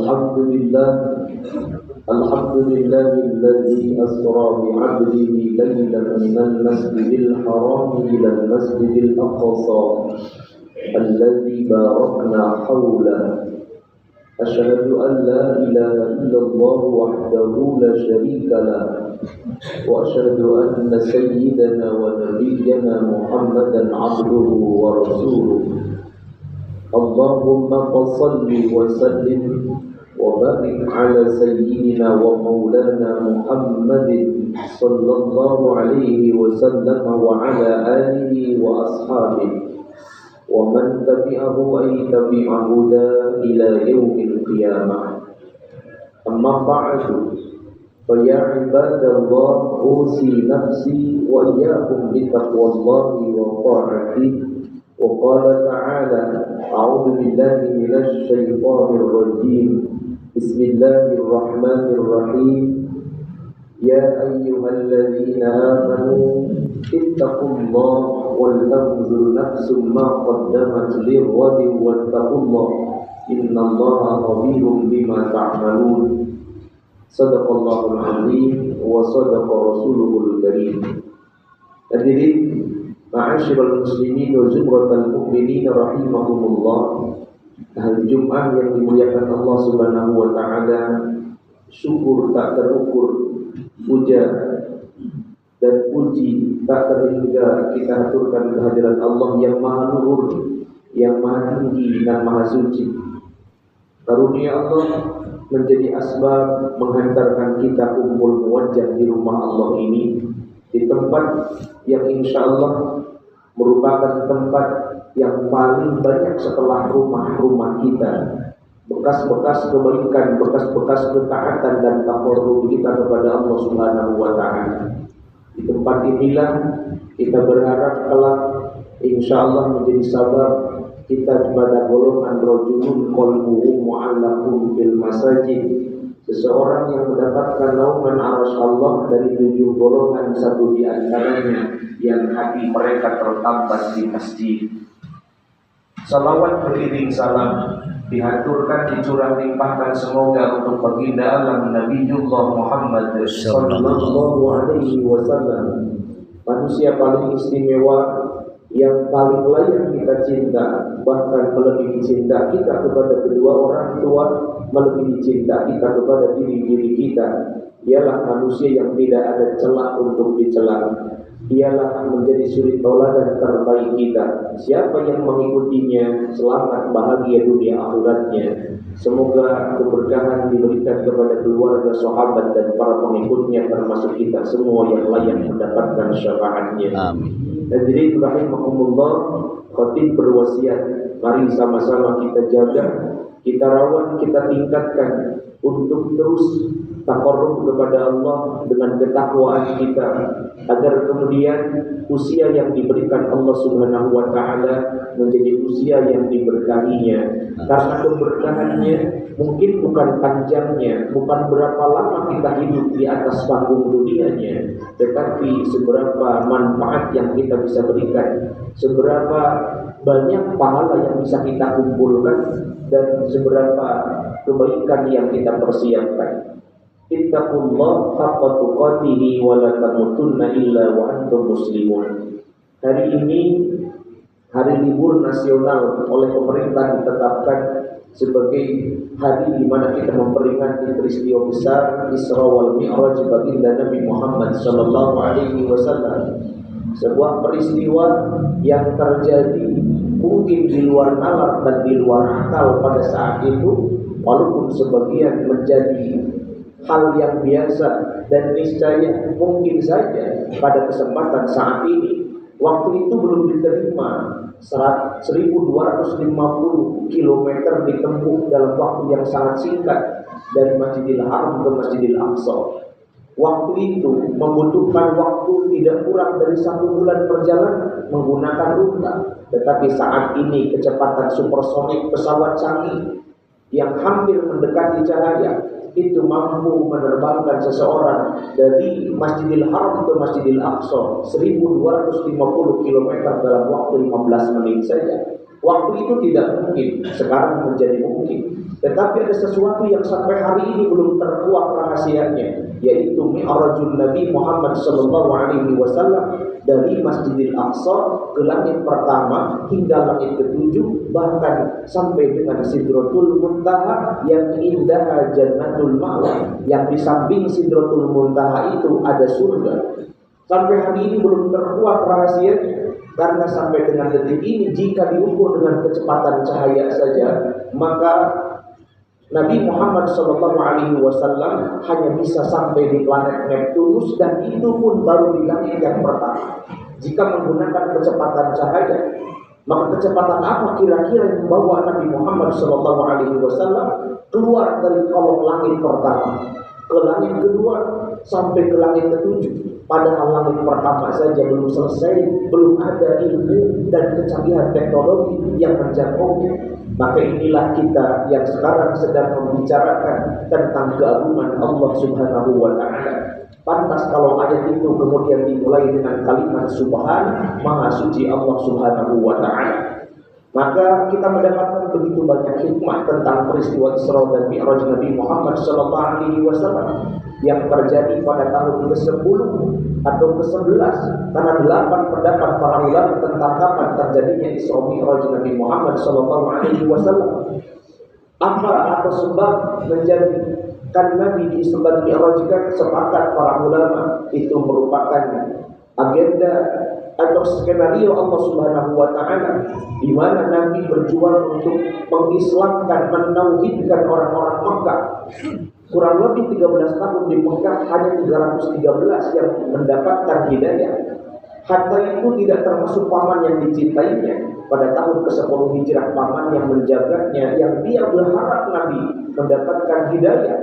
الحمد لله الذي أسرى بعبده ليلا من المسجد الحرام إلى المسجد الأقصى الذي باركنا حوله. أشهد أن لا إله إلا الله وحده لا شريك له، وأشهد أن سيدنا ونبينا محمدا عبده ورسوله. اللهم صل وسلم وبارك على سيدنا ومولانا محمد صلى الله عليه وسلم وعلى آله وأصحابه ومن تبعه أي تبع هدى إلى يوم القيامة. أما بعد فيا عباد الله أوصي نفسي وإياكم بتقوى الله وطاعته. وقال تعالى: أعوذ بالله من الشيطان الرجيم، بسم الله الرحمن الرحيم. يا أيها الذين آمنوا اتقوا الله ولتنظر نفس ما قدمت لغد واتقوا الله إن الله خبير بما تعملون. صدق الله العظيم وصدق رسوله الكريم. Hadirin ma'asyiral muslimin wa zumratal mu'minin rahimakumullah. Hari Jumat yang dimuliakan Allah Subhanahu wa taala, syukur tak terukur, puja dan puji tak terhingga kita aturkan kehadiran Allah yang Maha Luhur, yang Maha Tinggi dan Maha Suci. Karunia Allah menjadi asbab menghantarkan kita kumpul muwajjah di rumah Allah ini, di tempat yang insya Allah merupakan tempat yang paling banyak setelah rumah-rumah kita. Bekas-bekas kebaikan, bekas-bekas ketaatan dan taqarrub kita kepada Allah Subhanahu wa taala. Di tempat inilah kita berharap kelak insya Allah menjadi sabab kita kepada golongan rajulun qalbuhu mu'allaqun bil masajid, seseorang yang mendapatkan naungan arsy Allah dari 7 golongan, satu di antaranya yang hati mereka tertambat di masjid. Salawat beriring salam dihaturkan, dicurah limpahkan semoga untuk baginda alam Nabiullah Muhammad sallallahu alaihi wasallam, manusia paling istimewa yang paling layak kita cinta, bahkan melebihi cinta kita kepada kedua orang tua, melebihi cinta kita kepada diri-diri kita. Ialah manusia yang tidak ada celah untuk dicela. Ialah menjadi suri tauladan terbaik kita. Siapa yang mengikutinya selamat bahagia dunia akhiratnya. Semoga keberkahan diberikan kepada keluarga, sahabat dan para pengikutnya, termasuk kita semua yang layak mendapatkan syafaatnya. Amin. Hadirin rahimakumullah, khatib berwasiat, mari sama-sama kita jaga, kita rawat, kita tingkatkan untuk terus taqarrub kepada Allah dengan ketakwaan kita, agar kemudian usia yang diberikan Allah Subhanahu wa taala menjadi usia yang diberkahinya. Karena keberkahannya mungkin bukan panjangnya, bukan berapa lama kita hidup di atas panggung dunianya, tetapi seberapa manfaat yang kita bisa berikan, seberapa banyak pahala yang bisa kita kumpulkan, dan seberapa kebaikan yang kita persiapkan. Ittaqullah haqqa tuqatih wa la tamutunna illa wa antum muslimun. Hari ini hari libur nasional oleh pemerintah ditetapkan sebagai hari di mana kita memperingati peristiwa besar Isra wal Mi'raj baginda Nabi Muhammad sallallahu alaihi wasallam. Sebuah peristiwa yang terjadi mungkin di luar nalar dan di luar akal pada saat itu, walaupun sebagian menjadi hal yang biasa dan niscaya mungkin saja pada kesempatan saat ini. Waktu itu belum diterima 1250 km ditempuh dalam waktu yang sangat singkat dari Masjidil Haram ke Masjidil Aqsa. Waktu itu membutuhkan waktu tidak kurang dari 1 bulan perjalanan menggunakan unta. Tetapi saat ini kecepatan supersonik pesawat canggih yang hampir mendekati cahaya itu mampu menerbangkan seseorang dari Masjidil Haram ke Masjidil Aqsa 1250 km dalam waktu 15 menit saja. Waktu itu tidak mungkin, sekarang menjadi mungkin. Tetapi ada sesuatu yang sampai hari ini belum terkuak rahasianya, yaitu Mi'rajul Nabi Muhammad SAW dari Masjidil Aqsa ke langit pertama hingga langit ketujuh, bahkan sampai dengan Sidratul Muntaha yang indah Jannatul Ma'wa, yang di samping Sidratul Muntaha itu ada surga. Sampai hari ini belum terkuak rahasianya. Karena sampai dengan detik ini, jika diukur dengan kecepatan cahaya saja, maka Nabi Muhammad SAW hanya bisa sampai di planet Neptunus, dan itu pun baru di langit yang pertama. Jika menggunakan kecepatan cahaya, maka kecepatan apa kira-kira yang membawa Nabi Muhammad SAW keluar dari kolong langit pertama ke langit kedua sampai ke langit ketujuh? Padahal langit pertama saja belum selesai, belum ada ilmu dan kecanggihan teknologi yang menjangkaunya. Maka inilah kita yang sekarang sedang membicarakan tentang keagungan Allah Subhanahu wa Ta'ala. Pantas kalau ayat itu kemudian dimulai dengan kalimat Subhan, Maha Suci Allah Subhanahu wa Ta'ala. Maka kita mendapatkan begitu banyak hikmah tentang peristiwa Isra dan Mi'raj Nabi Muhammad SAW yang terjadi pada tahun ke-10 atau ke-11, karena 8 pendapat para ulama tentang kapan terjadinya Isra Mi'raj Nabi Muhammad SAW. Apa atau sebab menjadikan Nabi diisra Mi'rajkan? Sepakat para ulama itu merupakan agenda atau skenario Allah Subhanahu wa Ta'ala, di mana Nabi berjuang untuk mengislamkan, menauhidkan orang-orang Mekah. Kurang lebih 13 tahun di Mekah, hanya 313 yang mendapatkan hidayah. Harta itu tidak termasuk paman yang dicintainya. Pada tahun ke-10 Hijrah, paman yang menjaganya, yang dia berharap Nabi mendapatkan hidayah.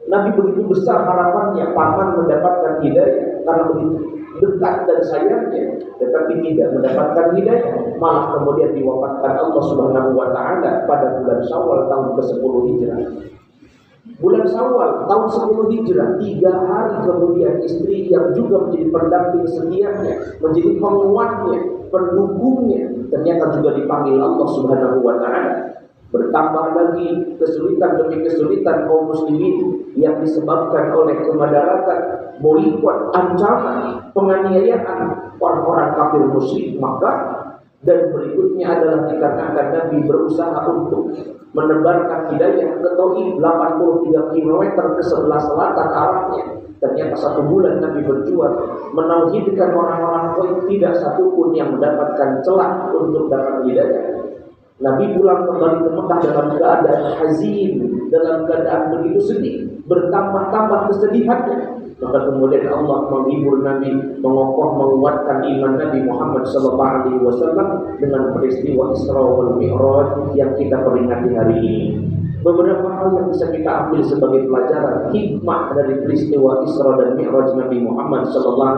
Nabi begitu besar harapannya paman mendapatkan hidayah, karena begitu dekat dan sayangnya, tetapi tidak mendapatkan hidayah. Malah kemudian diwafatkan Allah Subhanahu wa Ta'ala pada bulan Syawal tahun ke-10 Hijrah. Bulan Syawal tahun 10 Hijrah, 3 hari kemudian istri yang juga menjadi pendamping setianya, menjadi penguatnya, pendukungnya, ternyata juga dipanggil Allah Subhanahu wa Ta'ala. Bertambah lagi kesulitan demi kesulitan kaum muslimin yang disebabkan oleh kemudaratan, boikot, ancaman, penganiayaan orang-orang kafir musyrik Makkah. Dan berikutnya adalah dikarenakan Nabi berusaha untuk menebarkan hidayah ke Tauhid 83 km ke sebelah selatan arahnya. Ternyata 1 bulan Nabi berjuang menauhidkan orang-orang Tauhid, tidak satupun yang mendapatkan celah untuk dapat hidayah. Nabi pulang kembali ke Mekah dalam keadaan hazin, dalam keadaan begitu sedih, bertambah-tambah kesedihannya. Maka kemudian Allah menghibur Nabi, mengokoh, menguatkan iman Nabi Muhammad SAW dengan peristiwa Isra wal Mi'raj yang kita peringati hari ini. Beberapa hal yang bisa kita ambil sebagai pelajaran hikmah dari peristiwa Isra dan Mi'raj Nabi Muhammad SAW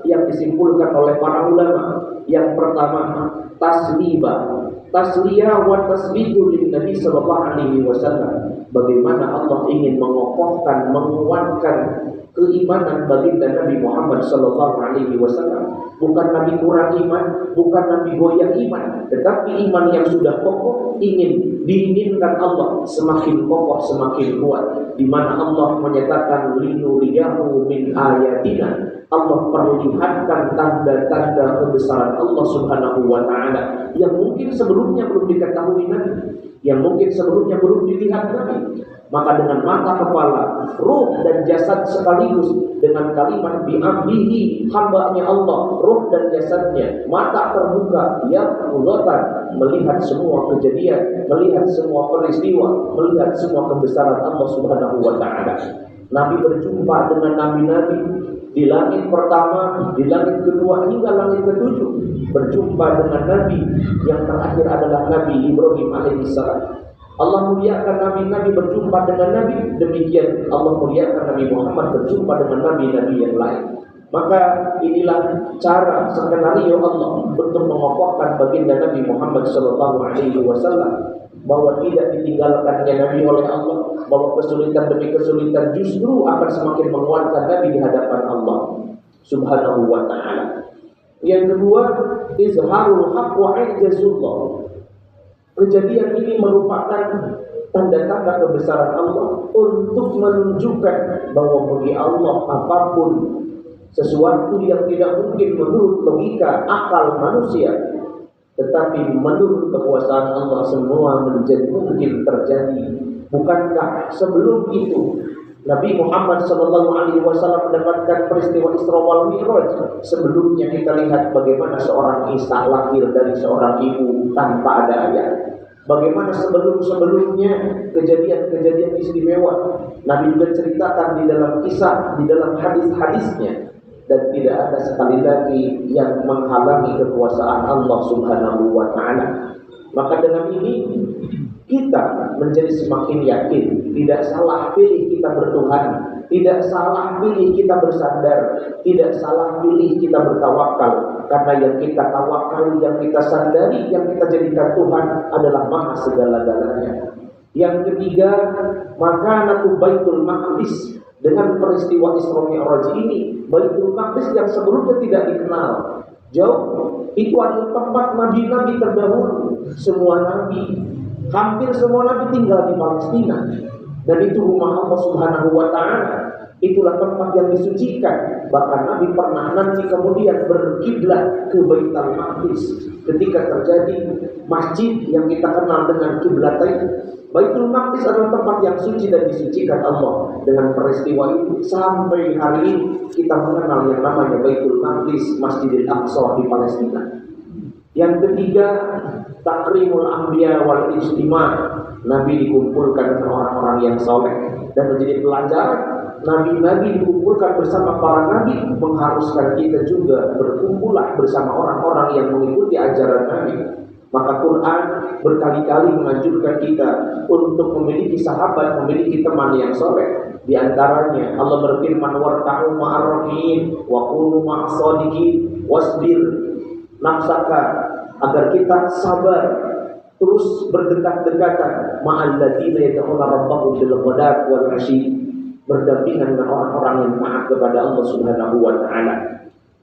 yang disimpulkan oleh para ulama. Yang pertama, tasliyah wa tasbihu lin Nabi sallallahu alaihi wasallam. Bagaimana Allah ingin mengokohkan, menguatkan keimanan baginda Nabi Muhammad sallallahu alaihi wasallam. Bukan Nabi kurang iman, bukan Nabi goyah iman, tetapi iman yang sudah kokoh ingin diinginkan Allah semakin kokoh, semakin kuat. Di mana Allah menyatakan linuriyahu min ayatina. Allah perlihatkan tanda-tanda kebesaran Allah Subhanahu wa Ta'ala yang mungkin sebelumnya belum diketahui Nabi, yang mungkin sebelumnya belum dilihat Nabi. Maka dengan mata, kepala, ruh dan jasad sekaligus, dengan kalimat bi'amdihi, hambanya Allah, ruh dan jasadnya, mata terbuka, ya ulatan, melihat semua kejadian, melihat semua peristiwa, melihat semua kebesaran Allah Subhanahu wa Ta'ala. Nabi berjumpa dengan nabi-nabi di langit pertama, di langit kedua hingga langit ketujuh. Berjumpa dengan Nabi yang terakhir adalah Nabi Ibrahim alaihissalam. Allah muliakan nabi-nabi berjumpa dengan Nabi. Demikian Allah muliakan Nabi Muhammad berjumpa dengan nabi-nabi yang lain. Maka inilah cara skenario Allah untuk mengokohkan baginda Nabi Muhammad SAW, bahwa tidak ditinggalkannya Nabi oleh Allah, bahwa kesulitan demi kesulitan justru akan semakin menguatkan Nabi di hadapan Allah Subhanahu wa Ta'ala. Yang kedua, izharul haq wa ijazullah. Kejadian ini merupakan tanda-tanda kebesaran Allah untuk menunjukkan bahwa bagi Allah apapun sesuatu yang tidak mungkin menurut logika akal manusia, tetapi menurut kekuasaan Allah semua menjadi mungkin terjadi. Bukankah sebelum itu Nabi Muhammad SAW mendapatkan peristiwa Isra wal Mi'raj? Sebelumnya kita lihat bagaimana seorang Isa lahir dari seorang ibu tanpa ada ayah. Bagaimana sebelum-sebelumnya kejadian-kejadian istimewa Nabi juga ceritakan di dalam kisah, di dalam hadis-hadisnya. Dan tidak ada sekali lagi yang menghalangi kekuasaan Allah Subhanahu wa Ta'ala. Maka dengan ini kita menjadi semakin yakin, tidak salah pilih kita bertuhan, tidak salah pilih kita bersandar, tidak salah pilih kita bertawakal. Karena yang kita tawakal, yang kita sandari, yang kita jadikan Tuhan adalah Maha segala-galanya. Yang ketiga, makanatu Baitul Maqdis. Dengan peristiwa Isra Mi'raj ini, Baitul Maqdis yang sebelumnya tidak dikenal jauh, itu adalah tempat nabi-nabi terdahulu. Semua nabi, hampir semua nabi tinggal di Palestina, dan itu rumah Allah Subhanahu wa Ta'ala. Itulah tempat yang disucikan. Bahkan Nabi pernah nanti kemudian berkiblat ke Baitul Maqdis ketika terjadi masjid yang kita kenal dengan kiblatain. Baitul Maqdis adalah tempat yang suci dan disucikan Allah. Dengan peristiwa itu sampai hari ini kita mengenal yang namanya Baitul Maqdis, Masjidil Aqsa di Palestina. Yang ketiga, takrimul anbiya wal ijtima'. Nabi dikumpulkan dengan orang-orang yang saleh dan menjadi pelajaran. Nabi-nabi dikumpulkan bersama para nabi mengharuskan kita juga berkumpulah bersama orang-orang yang mengikuti ajaran Nabi. Maka Quran berkali-kali menganjurkan kita untuk memiliki sahabat, memiliki teman yang soleh. Di antaranya Allah berfirman, warka'u ma'ar rakiin wa kunu ma'as shadiqin wasbir nafsaka, agar kita sabar terus berdekat-dekatan ma'al ladzina yad'una rabbahum bil ghadati wal 'ashyi, berdampingan dengan orang-orang yang taat kepada Allah Subhanahu wa Ta'ala.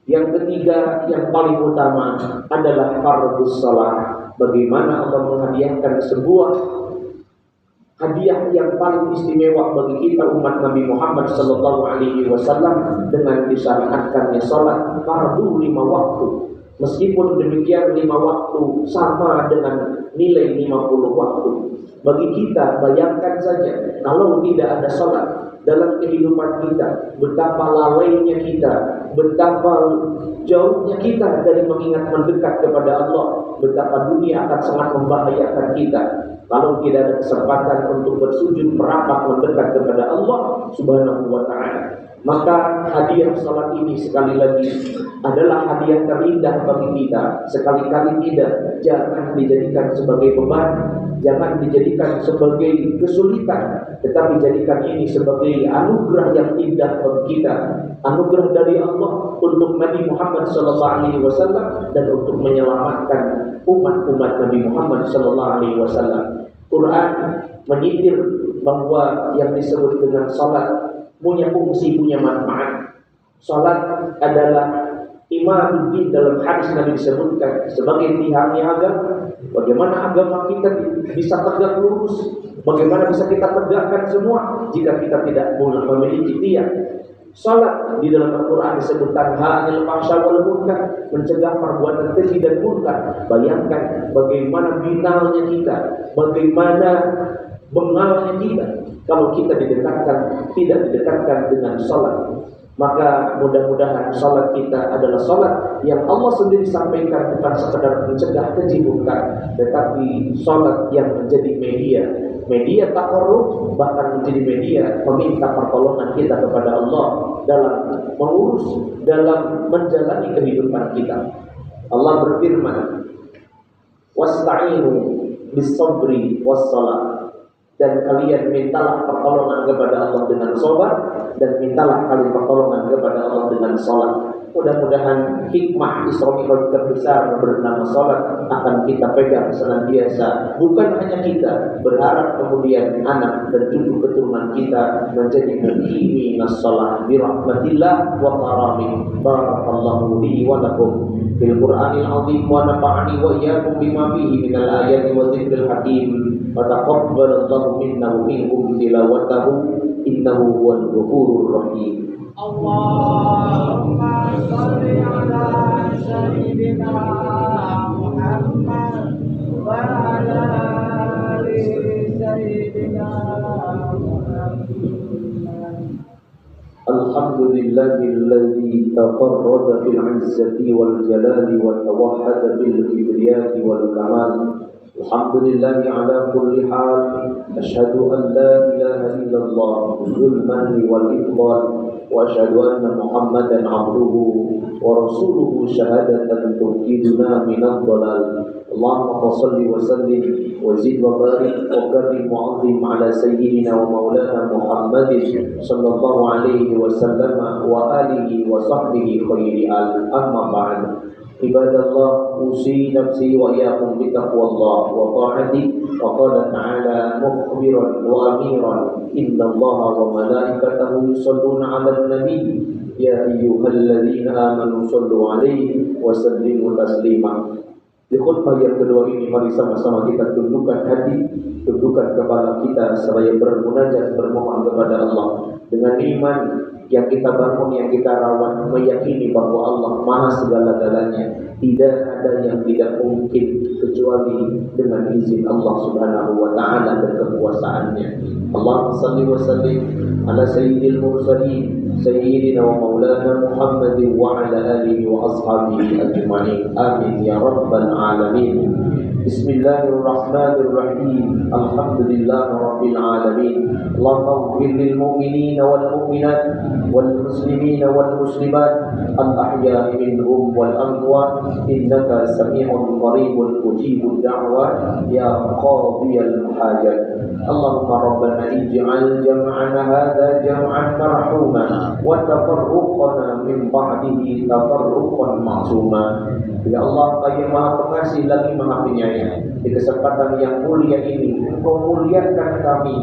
Yang ketiga, yang paling utama adalah fardhus shalah. Bagaimana Allah menghadiahkan sebuah hadiah yang paling istimewa bagi kita umat Nabi Muhammad SAW dengan disyariatkannya salat fardu 5 waktu. Meskipun demikian 5 waktu sama dengan nilai 50 waktu. Bagi kita, bayangkan saja kalau tidak ada salat dalam kehidupan kita, betapa lalainya kita, betapa jauhnya kita dari mengingat mendekat kepada Allah, betapa dunia akan sangat membahayakan kita kalau tidak ada kesempatan untuk bersujud merapat mendekat kepada Allah Subhanahu wa Ta'ala. Maka hadiah salat ini sekali lagi adalah hadiah terindah bagi kita. Sekali-kali tidak, jangan dijadikan sebagai beban, jangan dijadikan sebagai kesulitan, tetapi jadikan ini sebagai anugerah yang indah bagi kita. Anugerah dari Allah untuk Nabi Muhammad SAW dan untuk menyelamatkan umat-umat Nabi Muhammad SAW. Quran menyitir bahwa yang disebut dengan salat punya fungsi, punya manfaat. Salat adalah imaduddin, dalam hadis Nabi disebutkan sebagai tiangnya agama. Bagaimana agama kita bisa tegak lurus? Bagaimana bisa kita tegakkan semua jika kita tidak memiliki tiang? Salat di dalam Al-Quran disebutkan ha'anil fahsya wal munkar, mencegah perbuatan keji dan munkar. Bayangkan bagaimana binalnya kita, bagaimana bengalnya kita kalau kita tidak didekatkan dengan salat. Maka mudah-mudahan salat kita adalah salat yang Allah sendiri sampaikan bukan sekedar mencegah keji munkar, tetapi salat yang menjadi media taqarrub, bahkan menjadi media meminta pertolongan kita kepada Allah dalam mengurus, dalam menjalani kehidupan kita. Allah berfirman, wasta'inu bis sabri was salat. dan kalian mintalah pertolongan kepada Allah dengan sabar, dan mintalah kalian pertolongan kepada Allah dengan salat. Mudah-mudahan hikmah Isra Mi'raj terbesar bernama salat akan kita pegang senantiasa. Bukan hanya kita, berharap kemudian anak dan cucu keturunan kita menjadi muqiminas shalah bi rahmatillah wa karamih. Barakallahu li wa lakum fil Qur'anil azim wa nafa'ani wa iyyakum bima fihi minal ayati wa dzikril hakim. Wa taqabbalallahu minna wa minkum tilawatahu innahu huwal ghafurur rahim. Allahumma sholli ala sayyidina Muhammad wa ala ali sayyidina Muhammad. Alhamdulillahilladzi tafarrada bil 'izzati wal jalali wa tawahhada bil kibriyati wal kamal. Alhamdulillahi ala kulli hal. Asyhadu an la ilaha illallah zulman wal iqbal wa asyhadu anna Muhammadan 'abduhu wa rasuluhu syahadatan tuqiduna minadh dhalal. Allahumma shalli wa sallim wa zid wa barik wa karim wa 'azim ala sayyidina wa maulana Muhammadin sallallahu alaihi wasallam wa alihi wa sahbihi khairi al amma ba'd. Ibadallah, usi nafsi wa iyyakum bi taqwallah wa ta'ati. Wa qala ta'ala mukhbiran wa amiran innallaha wa malaikatahu yusholluna 'alan nabi ya ayyuhalladzina amanu shollu 'alaihi wa sallimu taslima. Di khutbah yang kedua ini mari sama-sama kita tundukkan hati, tundukkan kepala kita seraya bermunajat bermohon kepada Allah dengan iman yang kita bangun, yang kita rawat, meyakini bahwa Allah Maha segala-galanya. Tidak ada yang tidak mungkin kecuali dengan izin Allah Subhanahu wa taala dan kekuasaannya. Allahumma shalli wa sallim ala sayyidil mursalin sayyidina wa maulana Muhammadin wa ala alihi wa ashabihi ajma'in. Amin ya rabbal alamin. Bismillahirrahmanirrahim. Alhamdulillahi rabbil alamin. Allahumma ighfir lil mu'minina wal mu'minat wal muslimina wal muslimat al ahya'i minhum wal amwat innaka sami'un qaribun mujibud da'wat ya qadiyal hajat. Allahumma rabbana ij'al jam'ana hadha jam'an marhuma wa tafarruqana min ba'dihi tafarruqan ma'suma. Ya Allah, Yang Maha Pengasih lagi Maha Penyayang, di kesempatan yang mulia ini Engkau muliakan kami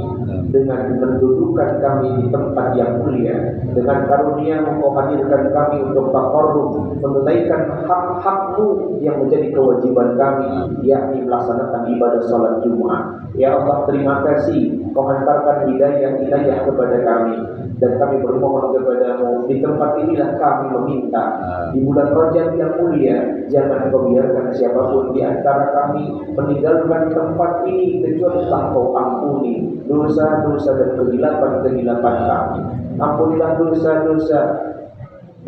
dengan mendudukan kami di tempat yang mulia. Dengan karunia Engkau hadirkan kami untuk taqarrub, menunaikan hak-Hakmu yang menjadi kewajiban kami, yakni melaksanakan ibadah salat Jumat. Ya Allah, terima kasih Kau hantarkan hidayah kepada kami, dan kami bermohon kepadamu di tempat inilah kami meminta di bulan Rajab yang mulia. Jangan Kau biarkan siapapun di antara kami meninggalkan tempat ini kecuali telah Kau ampuni dosa-dosa dan kehilapan-kehilapan kami. Ampunilah dosa-dosa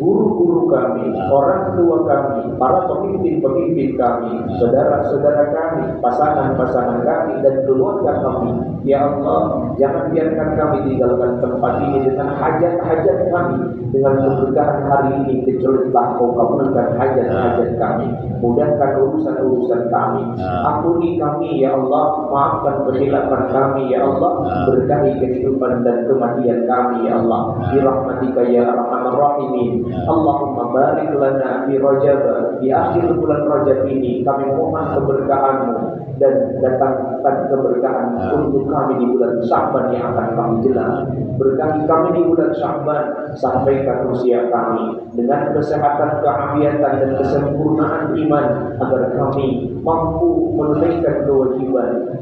guru-guru kami, orang tua kami, para pemimpin-pemimpin kami, saudara-saudara kami, pasangan-pasangan kami, dan keluarga kami. Ya Allah, jangan biarkan kami tinggalkan tempat ini dengan hajat-hajat kami, dengan keberkahan hari ini kecuali telah Kau kabulkan hajat-hajat kami. Mudahkan urusan-urusan kami. Ampuni kami ya Allah, maafkan kehilapan kami ya Allah, berkahi kehidupan dan kematian kami ya Allah. Bi rahmatika ya arhamar rahimin. Allahumma barik lana fi Rajab, di akhir bulan Rajab ini kami mohon keberkahan-Mu dan datangkan keberkahan untuk kami di bulan Sya'ban yang akan kami jelang. Berkahi kami di bulan Sya'ban, sampaikan usia kami dengan kesehatan, keafiatan dan kesempurnaan iman, agar kami mampu menunaikan kewajiban,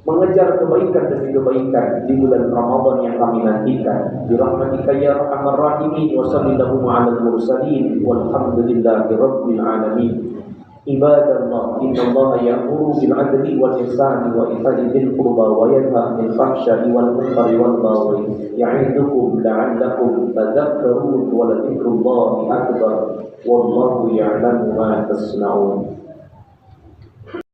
mengejar kebaikan demi kebaikan di bulan Ramadan yang kami nantikan. Bi rahmatika ya arhamar rahimin. Wa sallallahu 'alal mursalin walhamdulillahi rabbil alamin. Ibadallah, innallaha ya'muru bil 'adli wal ihsani wa ita'i dzil qurba wa yanha 'anil fahsya'i wal munkari wal baghi ya'idukum la'allakum tadhakkarun wa la dzikrullahi akbar wallahu ya'lamu ma tasna'un.